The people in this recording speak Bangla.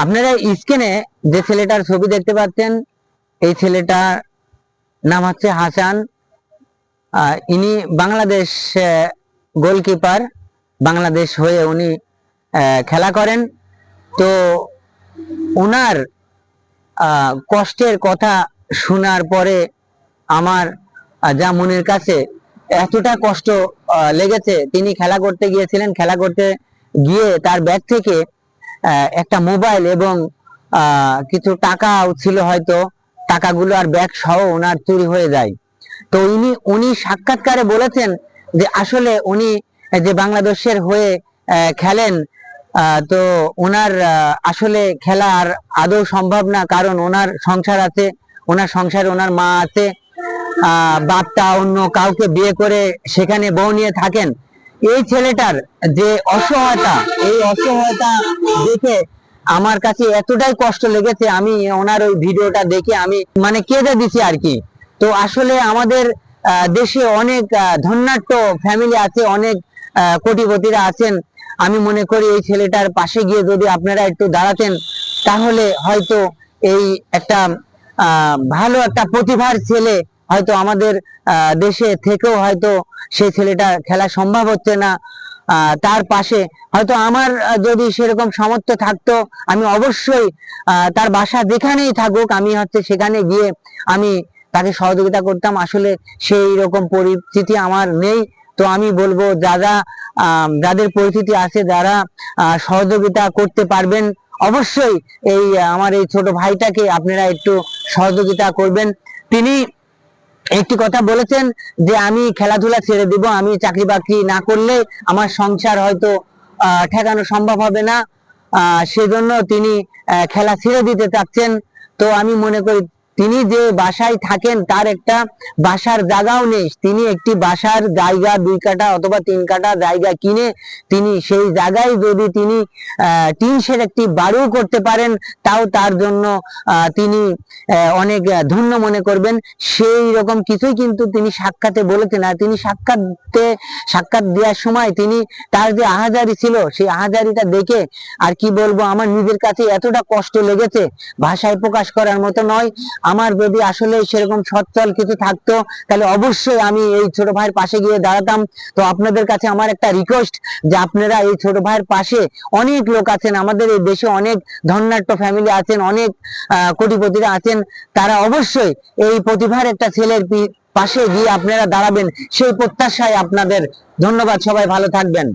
আপনারা স্ক্রিনে যে ছেলেটার ছবি দেখতে পাচ্ছেন, এই ছেলেটার নাম হচ্ছে হাসান। ইনি বাংলাদেশ গোলকিপার, বাংলাদেশ হয়ে উনি খেলা করেন। তো ওনার কষ্টের কথা শোনার পরে আমার যা মনের কাছে এতটা কষ্ট লেগেছে। তিনি খেলা করতে গিয়েছিলেন, খেলা করতে গিয়ে তার ব্যাগ থেকে একটা মোবাইল এবং কিছু টাকাও ছিল, হয়তো টাকাগুলো আর ব্যাগ সহ ওনার চুরি হয়ে যায়। তো উনি সাক্ষাৎকারে বলেছেন যে আসলে উনি যে বাংলাদেশের হয়ে খেলেন, তো ওনার আসলে খেলা আর আদৌ সম্ভব না, কারণ ওনার সংসার আছে, ওনার সংসারে ওনার মা আছে, বাপটা অন্য কাউকে বিয়ে করে সেখানে বউ নিয়ে থাকেন। এই ছেলেটার যে অসহায়তা, এই অসহায়তা দেখে আমার কাছে এতটাই কষ্ট লেগেছে, আমি ওনার ওই ভিডিওটা দেখে আমি মানে কেঁদে দিছি আর কি। তো আসলে আমাদের দেশে অনেক ধন্যাঢ্য ফ্যামিলি আছে, অনেক কোটিপতিরা আছেন। আমি মনে করি এই ছেলেটার পাশে গিয়ে যদি আপনারা একটু দাঁড়াতেন, তাহলে হয়তো এই একটা ভালো একটা প্রতিভার ছেলে হয়তো আমাদের দেশে থেকেও হয়তো সেই ছেলেটা খেলা সম্ভব হচ্ছে না। তার পাশে হয়তো আমার যদি সেরকম সামর্থ্য থাকতো, আমি অবশ্যই তার বাসা যেখানেই থাকুক, আমি হচ্ছে সেখানে গিয়ে আমি তাকে সহযোগিতা করতাম। আসলে সেই রকম পরিস্থিতি আমার নেই। তো আমি বলবো যাদের পরিস্থিতি আছে, যারা সহযোগিতা করতে পারবেন, অবশ্যই এই আমার এই ছোট ভাইটাকে আপনারা একটু সহযোগিতা করবেন। তিনি একটি কথা বলেছেন যে আমি খেলাধুলা ছেড়ে দিব, আমি চাকরি বাকরি না করলে আমার সংসার হয়তো ঠেকানো সম্ভব হবে না, সেজন্য তিনি খেলা ছেড়ে দিতে চাচ্ছেন। তো আমি মনে করি তিনি যে বাসায় থাকেন তার একটা বাসার জায়গাও নেই, তিনি একটি বাসার জায়গা 2 কাঠা অথবা 3 কাঠা জায়গা কিনে তিনি সেই জায়গায় যদি তিনি টিন শেড একটি বাড়িও করতে পারেন, তাও তার জন্য তিনি অনেক ধন্য মনে করবেন। সেই রকম কিছুই কিন্তু তিনি সাক্ষাতে বলেছেন। আর তিনি সাক্ষাৎ দেওয়ার সময় তিনি তার যে আহাজারি ছিল, সেই আহাজারিটা দেখে আর কি বলবো, আমার নিজের কাছে এতটা কষ্ট লেগেছে, ভাষায় প্রকাশ করার মতো নয়। আমার যদি আসলে সেরকম সচ্ছল কিছু থাকতো, তাহলে অবশ্যই আমি এই ছোট ভাইয়ের পাশে গিয়ে দাঁড়াতাম। তো আপনাদের কাছে আমার একটা রিকোয়েস্ট, যে আপনারা এই ছোট ভাইয়ের পাশে, অনেক লোক আছেন আমাদের এই দেশে, অনেক ধন্যাঢ্য ফ্যামিলি আছেন, অনেক কোটিপতিরা আছেন, তারা অবশ্যই এই প্রতিভার একটা ছেলের পাশে গিয়ে আপনারা দাঁড়াবেন, সেই প্রত্যাশায় আপনাদের। ধন্যবাদ, সবাই ভালো থাকবেন।